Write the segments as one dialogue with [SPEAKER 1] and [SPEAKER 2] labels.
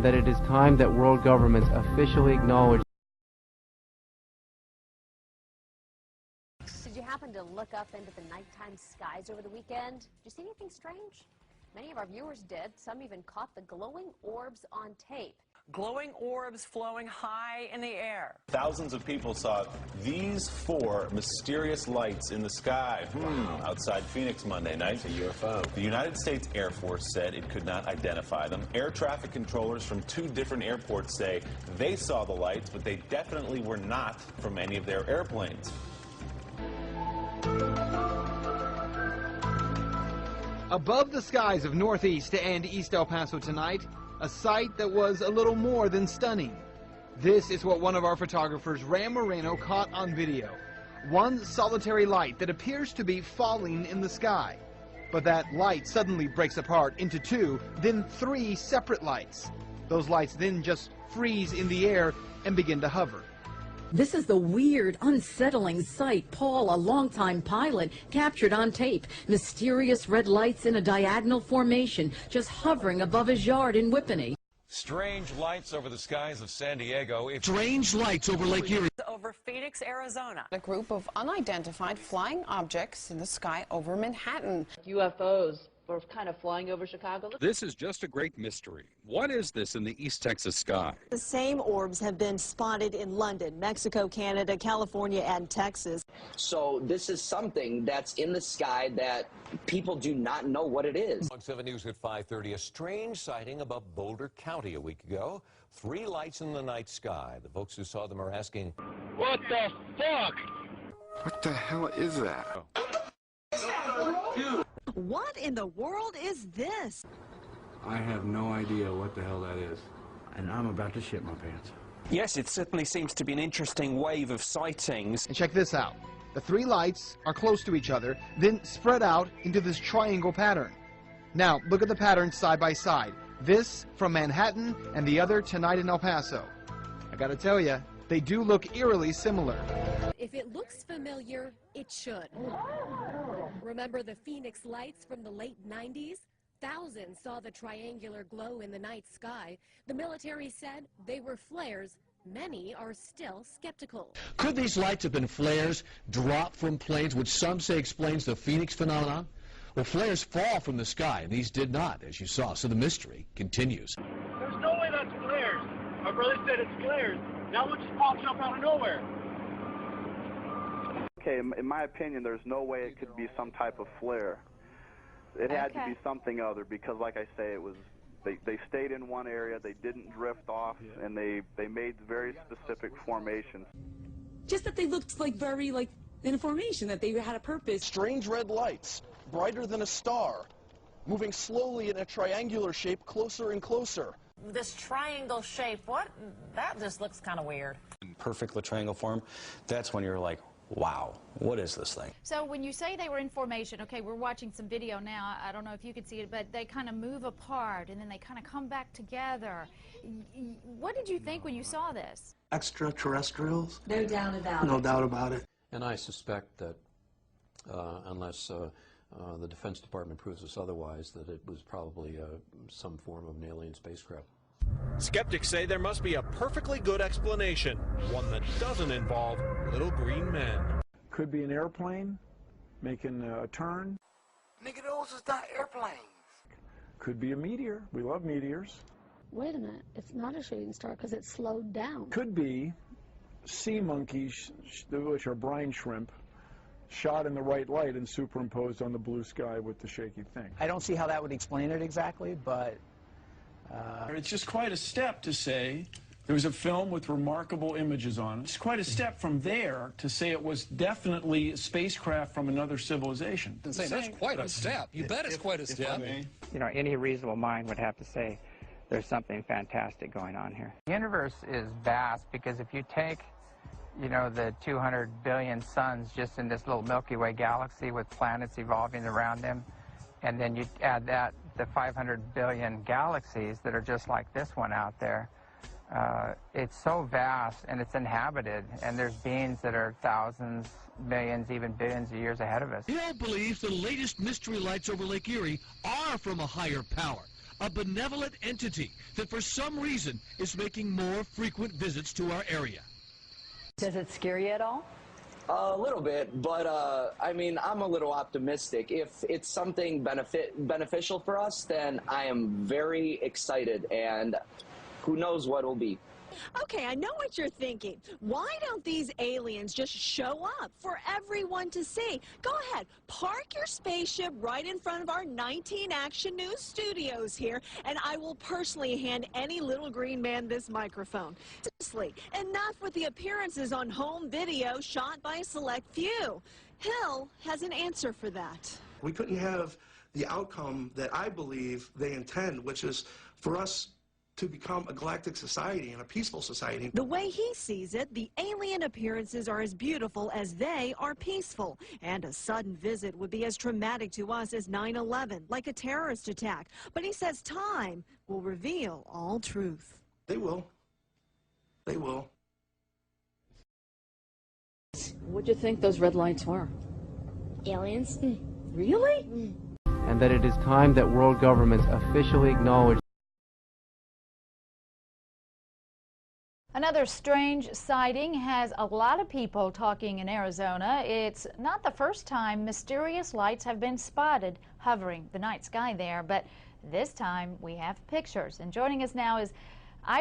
[SPEAKER 1] and that it is time that world governments officially acknowledge.
[SPEAKER 2] Did you happen to look up into the nighttime skies over the weekend? Did you see anything strange? Many of our viewers did. Some even caught the glowing orbs on tape.
[SPEAKER 3] Glowing orbs flowing high in the air.
[SPEAKER 4] Thousands of people saw these 4 mysterious lights in the sky outside Phoenix Monday night.
[SPEAKER 5] It's a UFO.
[SPEAKER 4] The United States Air Force said it could not identify them. Air traffic controllers from 2 different airports say they saw the lights, but they definitely were not from any of their airplanes.
[SPEAKER 6] Above the skies of Northeast and East El Paso tonight, a sight that was a little more than stunning. This is what one of our photographers, Ram Moreno, caught on video. One solitary light that appears to be falling in the sky. But that light suddenly breaks apart into 2, then 3 separate lights. Those lights then just freeze in the air and begin to hover.
[SPEAKER 7] This is the weird, unsettling sight Paul, a longtime pilot, captured on tape. Mysterious red lights in a diagonal formation just hovering above his yard in Whippany.
[SPEAKER 8] Strange lights over the skies of San Diego.
[SPEAKER 9] Strange lights over Lake Erie.
[SPEAKER 3] Over Phoenix, Arizona.
[SPEAKER 10] A group of unidentified flying objects in the sky over Manhattan.
[SPEAKER 11] UFOs were kind of flying over Chicago.
[SPEAKER 12] This is just a great mystery. What is this in the East Texas sky?
[SPEAKER 13] The same orbs have been spotted in London, Mexico, Canada, California, and Texas.
[SPEAKER 14] So this is something that's in the sky that people do not know what it is.
[SPEAKER 8] On 7 News at 5:30, a strange sighting above Boulder County a week ago. 3 lights in the night sky. The folks who saw them are asking,
[SPEAKER 15] what the fuck?
[SPEAKER 16] What the hell is that?
[SPEAKER 13] What in the world is this?
[SPEAKER 5] I have no idea what the hell that is. And I'm about to shit my pants.
[SPEAKER 17] Yes, it certainly seems to be an interesting wave of sightings.
[SPEAKER 6] And check this out. The 3 lights are close to each other, then spread out into this triangle pattern. Now, look at the patterns side by side. This from Manhattan and the other tonight in El Paso. I gotta tell you, they do look eerily similar.
[SPEAKER 18] If it looks familiar, it should. Remember the Phoenix lights from the late 90s? Thousands saw the triangular glow in the night sky. The military said they were flares. Many are still skeptical.
[SPEAKER 9] Could these lights have been flares dropped from planes, which some say explains the Phoenix phenomenon? Well, flares fall from the sky, and these did not, as you saw, so the mystery continues.
[SPEAKER 15] There's no way that's flares. My brother said it's flares. Now it just pops up out of nowhere.
[SPEAKER 19] Okay, in my opinion, there's no way it could be some type of flare. It had to be something other because, like I say, it was they stayed in one area, they didn't drift off, and they made very specific formations.
[SPEAKER 20] Just that they looked very in a formation, that they had a purpose.
[SPEAKER 2] Strange red lights, brighter than a star, moving slowly in a triangular shape closer and closer.
[SPEAKER 3] This triangle shape, that just looks kind of weird.
[SPEAKER 5] In perfect triangle form, that's when you're like, wow, what is this thing? So when you say they were in formation, okay, we're watching some video now. I don't know if you could see it, but they kind of move apart and then they kind of come back together. What did you think when you saw this?
[SPEAKER 11] Extraterrestrials?
[SPEAKER 13] No doubt about it.
[SPEAKER 11] No doubt about it.
[SPEAKER 3] And I suspect that unless the Defense Department proves us otherwise, that it was probably some form of an alien spacecraft.
[SPEAKER 6] Skeptics say there must be a perfectly good explanation, one that doesn't involve little green men.
[SPEAKER 16] Could be an airplane making a turn.
[SPEAKER 15] Nigga, those is not airplanes.
[SPEAKER 16] Could be a meteor. We love meteors.
[SPEAKER 10] Wait a minute, it's not a shooting star because it's slowed down.
[SPEAKER 16] Could be sea monkeys, which are brine shrimp, shot in the right light and superimposed on the blue sky with the shaky thing.
[SPEAKER 19] I don't see how that would explain it exactly, but
[SPEAKER 7] it's just quite a step to say there was a film with remarkable images on it. It's quite a step from there to say it was definitely a spacecraft from another civilization.
[SPEAKER 9] That's quite a step. You bet it's quite a step.
[SPEAKER 1] You know, any reasonable mind would have to say there's something fantastic going on here. The universe is vast because if you take, you know, the 200 billion suns just in this little Milky Way galaxy with planets evolving around them, and then you add that the 500 billion galaxies that are just like this one out there, it's so vast and it's inhabited, and there's beings that are thousands, millions, even billions of years ahead of us.
[SPEAKER 9] Hill believes the latest mystery lights over Lake Erie are from a higher power, a benevolent entity that for some reason is making more frequent visits to our area.
[SPEAKER 7] Does it scare you at all?
[SPEAKER 14] A little bit, but I mean, I'm a little optimistic. If it's something beneficial for us, then I am very excited, and who knows what it'll be.
[SPEAKER 13] Okay, I know what you're thinking. Why don't these aliens just show up for everyone to see? Go ahead, park your spaceship right in front of our 19 Action News studios here, and I will personally hand any little green man this microphone. Seriously, enough with the appearances on home video shot by a select few. Hill has an answer for that.
[SPEAKER 21] We couldn't have the outcome that I believe they intend, which is for us to become a galactic society and a peaceful society.
[SPEAKER 13] The way he sees it, the alien appearances are as beautiful as they are peaceful. And a sudden visit would be as traumatic to us as 9/11, like a terrorist attack. But he says time will reveal all truth.
[SPEAKER 21] They will. They will.
[SPEAKER 7] What'd you think those red lights were?
[SPEAKER 22] Aliens.
[SPEAKER 7] Really?
[SPEAKER 23] And that it is time that world governments officially acknowledge.
[SPEAKER 5] Another strange sighting has a lot of people talking in Arizona. It's not the first time mysterious lights have been spotted hovering the night sky there, but this time we have pictures. And joining us now is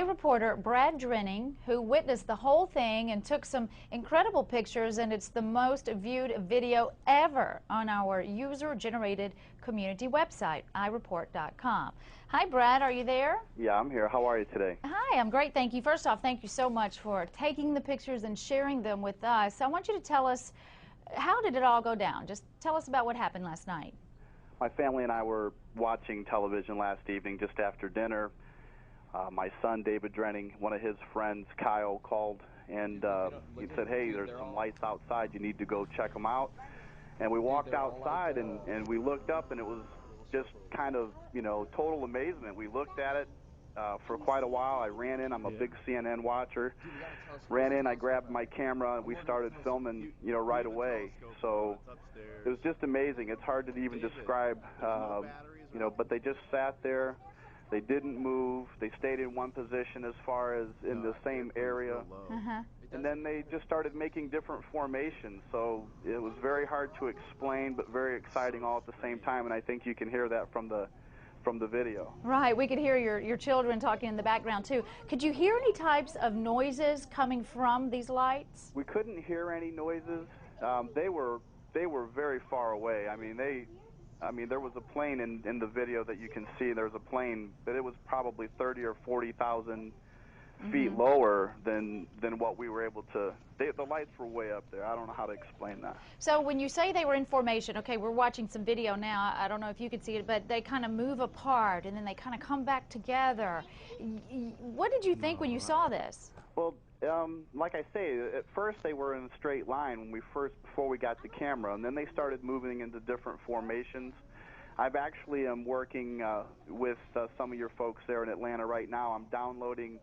[SPEAKER 5] reporter Brad Drenning, who witnessed the whole thing and took some incredible pictures, and it's the most viewed video ever on our user-generated community website, ireport.com. Hi, Brad, are you there?
[SPEAKER 19] Yeah, I'm here. How are you today?
[SPEAKER 5] Hi, I'm great, thank you. First off, thank you so much for taking the pictures and sharing them with us. I want you to tell us, how did it all go down? Just tell us about what happened last night.
[SPEAKER 19] My family and I were watching television last evening just after dinner. My son, David Drenning, one of his friends, Kyle, called and he said, hey, there's some lights outside. You need to go check them out. And we walked outside and we looked up, and it was just kind of, you know, total amazement. We looked at it for quite a while. I ran in. I'm a big CNN watcher. Ran in, I grabbed my camera, and we started filming, you know, right away. So it was just amazing. It's hard to even describe, you know, but they just sat there. They didn't move. They stayed in one position as far as in the same area. And then they just started making different formations. So it was very hard to explain, but very exciting all at the same time. And I think you can hear that from the video. Right. We could hear your children talking in the background, too. Could you hear any types of noises coming from these lights? We couldn't hear any noises. They were very far away. I mean, there was a plane in the video that you can see. There was a plane, but it was probably 30 or 40,000 feet lower than what we were able to. The lights were way up there. I don't know how to explain that. So when you say they were in formation, okay, we're watching some video now. I don't know if you could see it, but they kind of move apart and then they kind of come back together. What did you think when you saw this? Well, like I say, at first they were in a straight line before we got the camera, and then they started moving into different formations. I've actually am working with some of your folks there in Atlanta right now. I'm downloading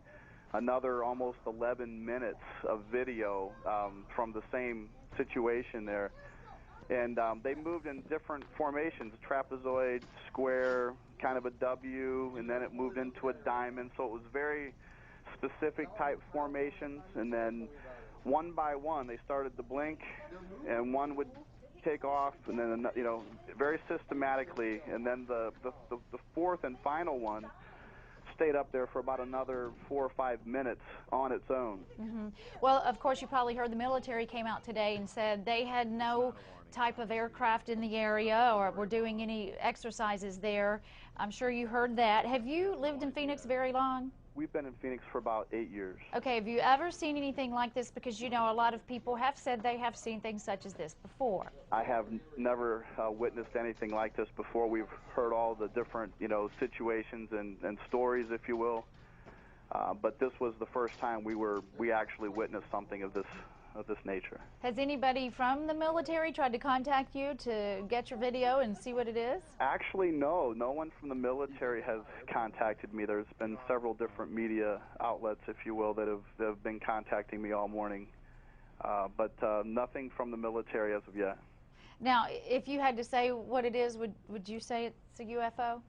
[SPEAKER 19] another almost 11 minutes of video from the same situation there. And they moved in different formations, trapezoid, square, kind of a W, and then it moved into a diamond. So it was very specific type formations, and then one by one they started to blink, and one would take off, and then, you know, very systematically, and then the fourth and final one stayed up there for about another 4 or 5 minutes on its own. Well, of course, you probably heard the military came out today and said they had no type of aircraft in the area or were doing any exercises there. I'm sure you heard that. Have you lived in Phoenix very long? We've been in Phoenix for about 8 years. Okay, have you ever seen anything like this? Because, you know, a lot of people have said they have seen things such as this before. I have never witnessed anything like this before. We've heard all the different, you know, situations and stories, if you will. But this was the first time we actually witnessed something of this nature. Has anybody from the military tried to contact you to get your video and see what it is? Actually, no. No one from the military has contacted me. There's been several different media outlets, if you will, that have been contacting me all morning. But nothing from the military as of yet. Now, if you had to say what it is, would you say it's a UFO?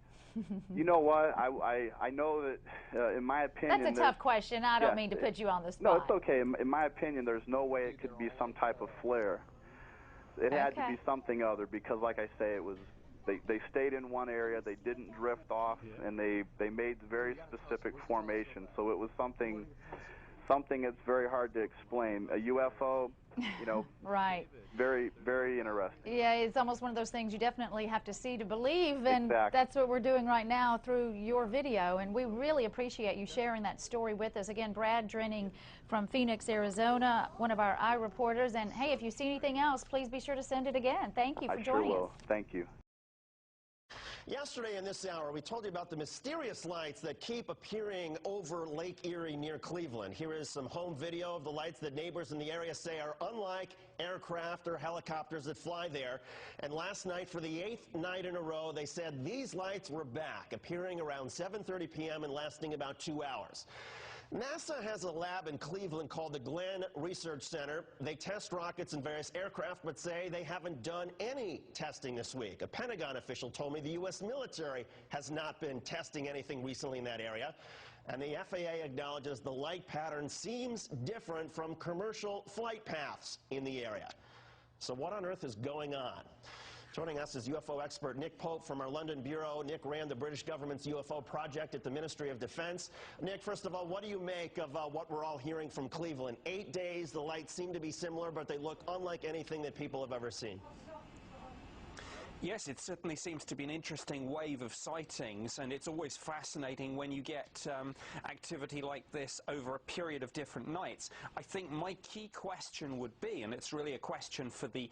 [SPEAKER 19] You know what? I know that, in my opinion...
[SPEAKER 5] That's a tough question. I don't mean to put you on the spot.
[SPEAKER 19] No, it's okay. In my opinion, there's no way it could be some type of flare. It had to be something other because, like I say, it was... They stayed in one area, they didn't drift off, and they made very specific formations. So it was something that's very hard to explain. A UFO, you know,
[SPEAKER 5] right.
[SPEAKER 19] Very, very interesting.
[SPEAKER 5] Yeah, it's almost one of those things you definitely have to see to believe, and
[SPEAKER 19] exactly.
[SPEAKER 5] That's what we're doing right now through your video, and we really appreciate you sharing that story with us. Again, Brad Drenning from Phoenix, Arizona, one of our eye reporters, and hey, if you see anything else, please be sure to send it again. Thank you for joining us.
[SPEAKER 19] I sure will. Thank you.
[SPEAKER 4] Yesterday in this hour, we told you about the mysterious lights that keep appearing over Lake Erie near Cleveland. Here is some home video of the lights that neighbors in the area say are unlike aircraft or helicopters that fly there. And last night, for the 8th night in a row, they said these lights were back, appearing around 7:30 p.m. and lasting about 2 hours. NASA has a lab in Cleveland called the Glenn Research Center. They test rockets and various aircraft, but say they haven't done any testing this week. A Pentagon official told me the U.S. military has not been testing anything recently in that area. And the FAA acknowledges the light pattern seems different from commercial flight paths in the area. So what on earth is going on? Joining us is UFO expert Nick Pope from our London bureau. Nick ran the British government's UFO project at the Ministry of Defense. Nick, first of all, what do you make of what we're all hearing from Cleveland? 8 days, the lights seem to be similar, but they look unlike anything that people have ever seen.
[SPEAKER 17] Yes, it certainly seems to be an interesting wave of sightings, and it's always fascinating when you get activity like this over a period of different nights. I think my key question would be, and it's really a question for the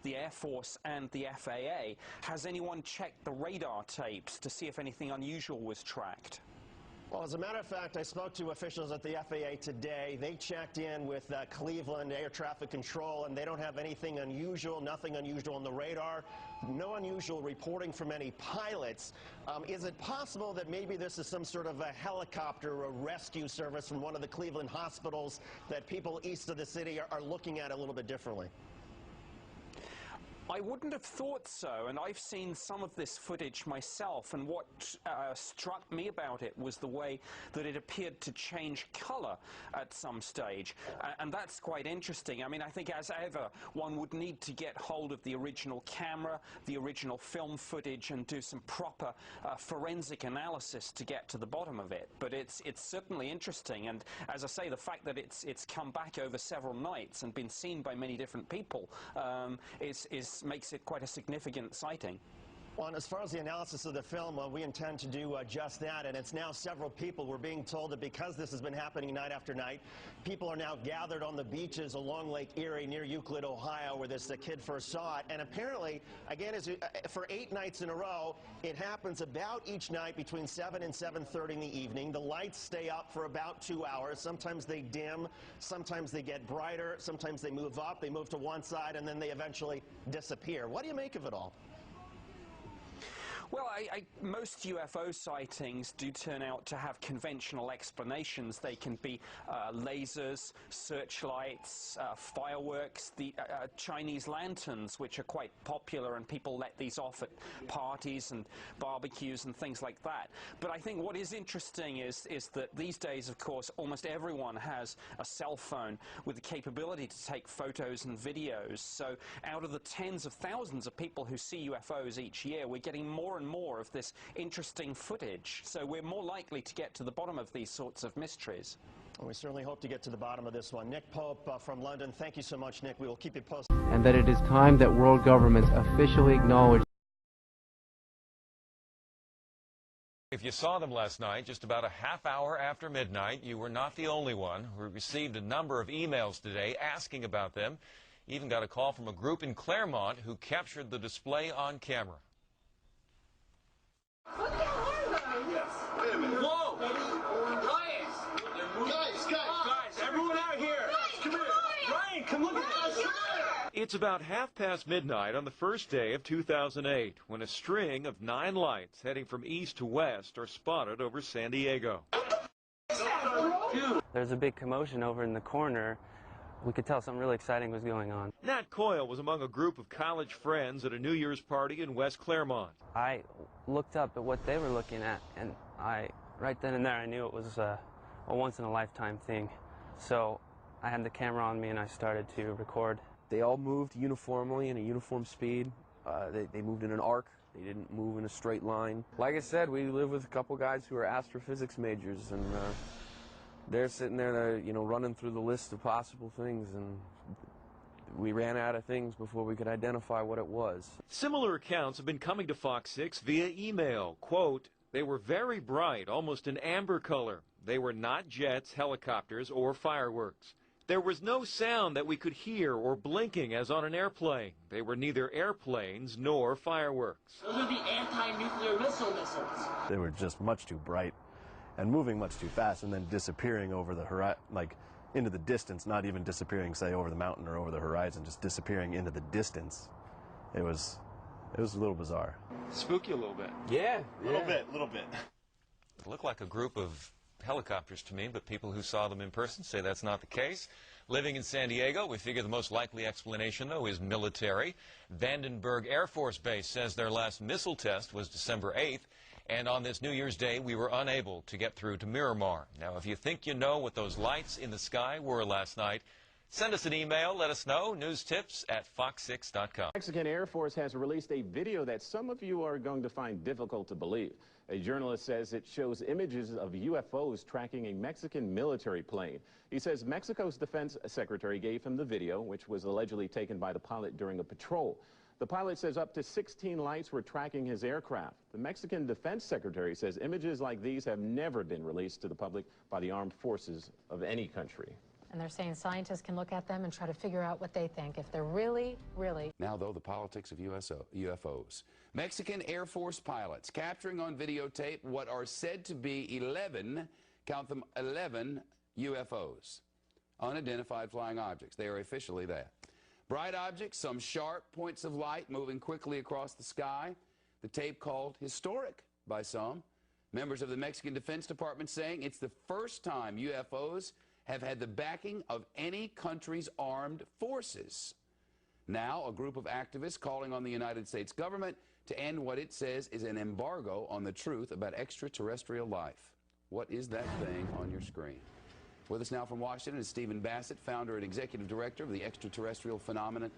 [SPEAKER 17] Air Force and the FAA, has anyone checked the radar tapes to see if anything unusual was tracked?
[SPEAKER 4] Well, as a matter of fact, I spoke to officials at the FAA today. They checked in with Cleveland Air Traffic Control, and they don't have anything unusual, nothing unusual on the radar, no unusual reporting from any pilots. Is it possible that maybe this is some sort of a helicopter or rescue service from one of the Cleveland hospitals that people east of the city are looking at a little bit differently?
[SPEAKER 17] I wouldn't have thought so, and I've seen some of this footage myself, and what struck me about it was the way that it appeared to change color at some stage, and that's quite interesting. I mean, I think as ever, one would need to get hold of the original camera, the original film footage, and do some proper forensic analysis to get to the bottom of it. But it's certainly interesting, and as I say, the fact that it's come back over several nights and been seen by many different people makes it quite a significant sighting.
[SPEAKER 4] Well, and as far as the analysis of the film, we intend to do just that, and it's now several people. We're being told that because this has been happening night after night, people are now gathered on the beaches along Lake Erie near Euclid, Ohio, where this kid first saw it. And apparently, again, for 8 nights in a row, it happens about each night between 7 and 7:30 in the evening. The lights stay up for about 2 hours. Sometimes they dim, sometimes they get brighter, sometimes they move up, they move to one side, and then they eventually disappear. What do you make of it all?
[SPEAKER 17] Well, most UFO sightings do turn out to have conventional explanations. They can be lasers, searchlights, fireworks, the Chinese lanterns, which are quite popular, and people let these off at parties and barbecues and things like that. But I think what is interesting is that these days, of course, almost everyone has a cell phone with the capability to take photos and videos. So out of the tens of thousands of people who see UFOs each year, we're getting more and more of this interesting footage. So we're more likely to get to the bottom of these sorts of mysteries.
[SPEAKER 4] Well, we certainly hope to get to the bottom of this one. Nick Pope from London, thank you so much, Nick. We will keep you posted.
[SPEAKER 23] And that it is time that world governments officially acknowledge.
[SPEAKER 8] If you saw them last night, just about a half hour after midnight, you were not the only one. We received a number of emails today asking about them. Even got a call from a group in Claremont who captured the display on camera.
[SPEAKER 15] What the hell are those? Wait a minute. Whoa! Guys, everyone out here! Guys, come here! Ryan, come look at this!
[SPEAKER 8] It's about midnight on the first day of 2008 when a string of 9 lights heading from east to west are spotted over San Diego.
[SPEAKER 23] There's a big commotion over in the corner we could tell something really exciting was going on.
[SPEAKER 8] Nat Coyle was among a group of college friends at a New Year's party in West Claremont.
[SPEAKER 23] I looked up at what they were looking at, and right then and there, I knew it was a once-in-a-lifetime thing. So I had the camera on me, and I started to record.
[SPEAKER 12] They all moved uniformly in a uniform speed. They moved in an arc. They didn't move in a straight line. Like I said, we live with a couple guys who are astrophysics majors, and they're sitting there, you know, running through the list of possible things, and we ran out of things before we could identify what it was.
[SPEAKER 8] Similar accounts have been coming to Fox 6 via email. Quote, they were very bright, almost an amber color. They were not jets, helicopters, or fireworks. There was no sound that we could hear or blinking as on an airplane. They were neither airplanes nor fireworks.
[SPEAKER 18] Those are the anti-nuclear missiles.
[SPEAKER 20] They were just much too bright and moving much too fast, and then disappearing over the horizon, like into the distance, not even disappearing, say, over the mountain or over the horizon, just disappearing into the distance. It was a little bizarre.
[SPEAKER 8] Spooky a little bit.
[SPEAKER 12] Yeah.
[SPEAKER 8] A little bit. It looked like a group of helicopters to me, but people who saw them in person say that's not the case. Living in San Diego, we figure the most likely explanation, though, is military. Vandenberg Air Force Base says their last missile test was December 8th, and on this New Year's Day, we were unable to get through to Miramar. Now, if you think you know what those lights in the sky were last night, send us an email, let us know, newstips@fox6.com.
[SPEAKER 24] Mexican Air Force has released a video that some of you are going to find difficult to believe. A journalist says it shows images of UFOs tracking a Mexican military plane. He says Mexico's defense secretary gave him the video, which was allegedly taken by the pilot during a patrol. The pilot says up to 16 lights were tracking his aircraft. The Mexican defense secretary says images like these have never been released to the public by the armed forces of any country.
[SPEAKER 25] And they're saying scientists can look at them and try to figure out what they think, if they're really.
[SPEAKER 26] Now, though, the politics of UFOs. Mexican Air Force pilots capturing on videotape what are said to be 11, count them, 11 UFOs, unidentified flying objects. They are officially that. Bright objects, some sharp points of light moving quickly across the sky. The tape called historic by some. Members of the Mexican Defense Department saying it's the first time UFOs have had the backing of any country's armed forces. Now, a group of activists calling on the United States government to end what it says is an embargo on the truth about extraterrestrial life. What is that thing on your screen? With us now from Washington is Stephen Bassett, founder and executive director of the Extraterrestrial Phenomena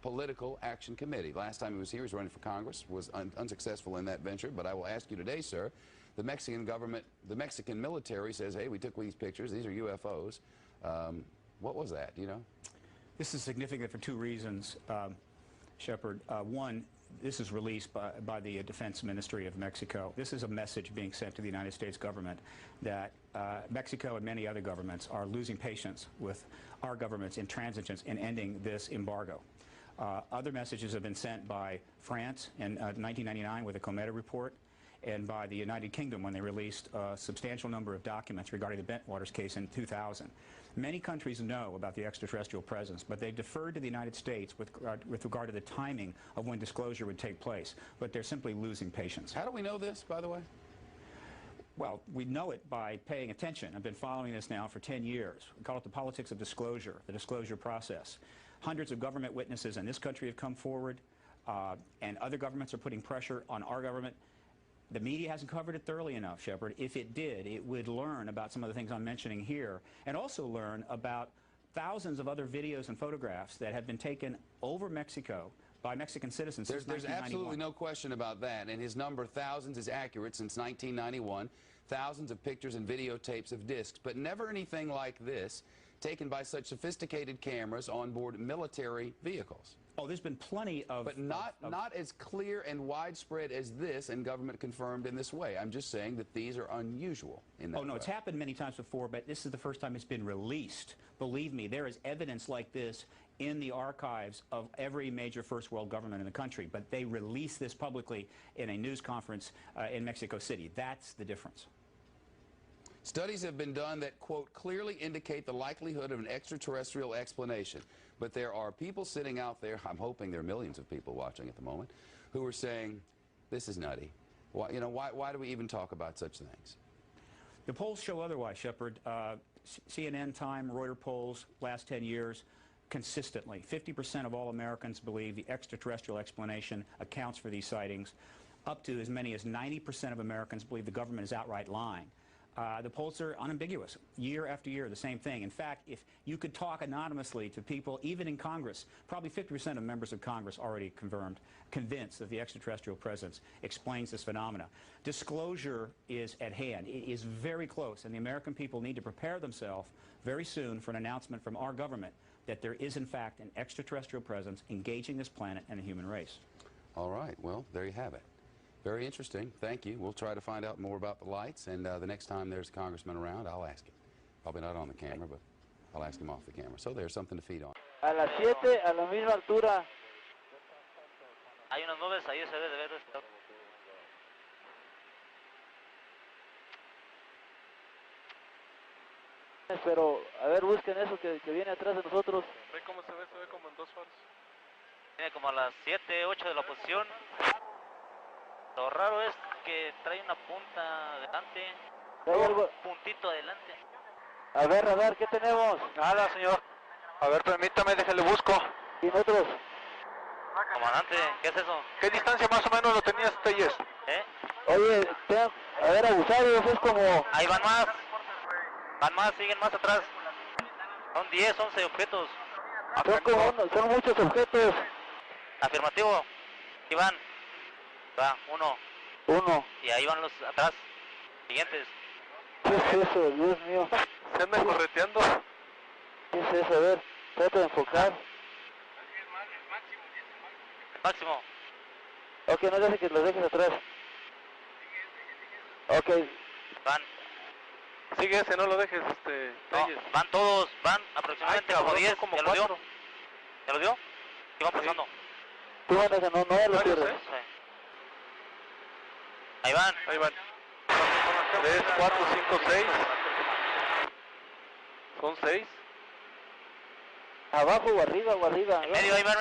[SPEAKER 26] Political Action Committee. Last time he was here, he was running for Congress, was unsuccessful in that venture, but I will ask you today, sir, the Mexican government, the Mexican military says, hey, we took these pictures, these are UFOs. What was that, do you know?
[SPEAKER 27] This is significant for two reasons, Shepard. One, this is released by the Defense Ministry of Mexico. This is a message being sent to the United States government that Mexico and many other governments are losing patience with our government's intransigence in ending this embargo. Other messages have been sent by France in 1999 with the Cometa report, and by the United Kingdom when they released a substantial number of documents regarding the Bentwaters case in 2000. Many countries know about the extraterrestrial presence, but they deferred to the United States with regard to the timing of when disclosure would take place. But they're simply losing patience.
[SPEAKER 26] How do we know this, by the way?
[SPEAKER 27] Well, we know it by paying attention. I've been following this now for 10 years. We call it the politics of disclosure, the disclosure process. Hundreds of government witnesses in this country have come forward, and other governments are putting pressure on our government. The media hasn't covered it thoroughly enough, Shepard. If it did, it would learn about some of the things I'm mentioning here, and also learn about thousands of other videos and photographs that have been taken over Mexico by Mexican citizens since 1991.
[SPEAKER 26] There's absolutely no question about that, and his number, thousands, is accurate since 1991. Thousands of pictures and videotapes of discs, but never anything like this, taken by such sophisticated cameras on board military vehicles.
[SPEAKER 27] Oh, there's been plenty of...
[SPEAKER 26] But not as clear and widespread as this, and government confirmed in this way. I'm just saying that these are unusual in that way.
[SPEAKER 27] Oh, no, it's happened many times before, but this is the first time it's been released. Believe me, there is evidence like this in the archives of every major first world government in the country, but they release this publicly in a news conference in Mexico City. That's the difference.
[SPEAKER 26] Studies have been done that, quote, clearly indicate the likelihood of an extraterrestrial explanation. But there are people sitting out there, I'm hoping there are millions of people watching at the moment, who are saying, this is nutty. Why do we even talk about such things?
[SPEAKER 1] The polls show otherwise, Shepard. CNN, Time, Reuters polls, last 10 years, consistently. 50% of all Americans believe the extraterrestrial explanation accounts for these sightings. Up to as many as 90% of Americans believe the government is outright lying. The polls are unambiguous. Year after year, the same thing. In fact, if you could talk anonymously to people, even in Congress, probably 50% of members of Congress already convinced that the extraterrestrial presence explains this phenomena. Disclosure is at hand. It is very close, and the American people need to prepare themselves very soon for an announcement from our government that there is, in fact, an extraterrestrial presence engaging this planet and the human race.
[SPEAKER 26] All right. Well, there you have it. Very interesting. Thank you. We'll try to find out more about the lights, and the next time there's a congressman around, I'll ask him. Probably not on the camera, but I'll ask him off the camera. So there's something to feed on.
[SPEAKER 2] A las 7, a la misma altura.
[SPEAKER 3] Hay unas nubes, ahí se debe de ver.
[SPEAKER 2] Pero, a ver, busquen eso que viene atrás de nosotros.
[SPEAKER 3] ¿Ve cómo se ve como en dos faros. Viene como a las 7, 8 de la posición. Lo raro es que trae una punta adelante.
[SPEAKER 2] ¿Trae algo?
[SPEAKER 3] Un puntito adelante.
[SPEAKER 2] A ver, radar, ¿qué tenemos?
[SPEAKER 3] Nada, señor. A ver, permítame, déjale busco.
[SPEAKER 2] ¿Y nosotros?
[SPEAKER 3] Comandante, ¿qué es eso?
[SPEAKER 2] ¿Qué distancia más o menos lo tenías, Telles? Oye, a ver, abusados, es como...
[SPEAKER 3] Ahí van más. Van más, siguen más atrás. Son 10, 11 objetos.
[SPEAKER 2] Son muchos objetos.
[SPEAKER 3] Afirmativo. Ahí van. Va, uno. Y ahí van los atrás. Siguientes.
[SPEAKER 2] ¿Qué es eso, Dios mío?
[SPEAKER 3] ¿Se anda correteando?
[SPEAKER 2] ¿Qué es eso? A ver, trata de enfocar.
[SPEAKER 3] Máximo.
[SPEAKER 2] Ok, no dejes que los dejes atrás. Ok.
[SPEAKER 3] Van.
[SPEAKER 2] Sigue ese, no lo dejes,
[SPEAKER 3] No, van todos, van aproximadamente como 10.
[SPEAKER 2] como
[SPEAKER 3] ¿Ya
[SPEAKER 2] 4.
[SPEAKER 3] lo dio? ¿Ya lo dio? ¿Qué van pasando?
[SPEAKER 2] Tú van ese, no lo pierdes.
[SPEAKER 3] Sí. Ahí van.
[SPEAKER 2] 3, 4, 5, 6. Son 6. ¿Abajo o arriba o arriba?
[SPEAKER 3] En medio, ahí van,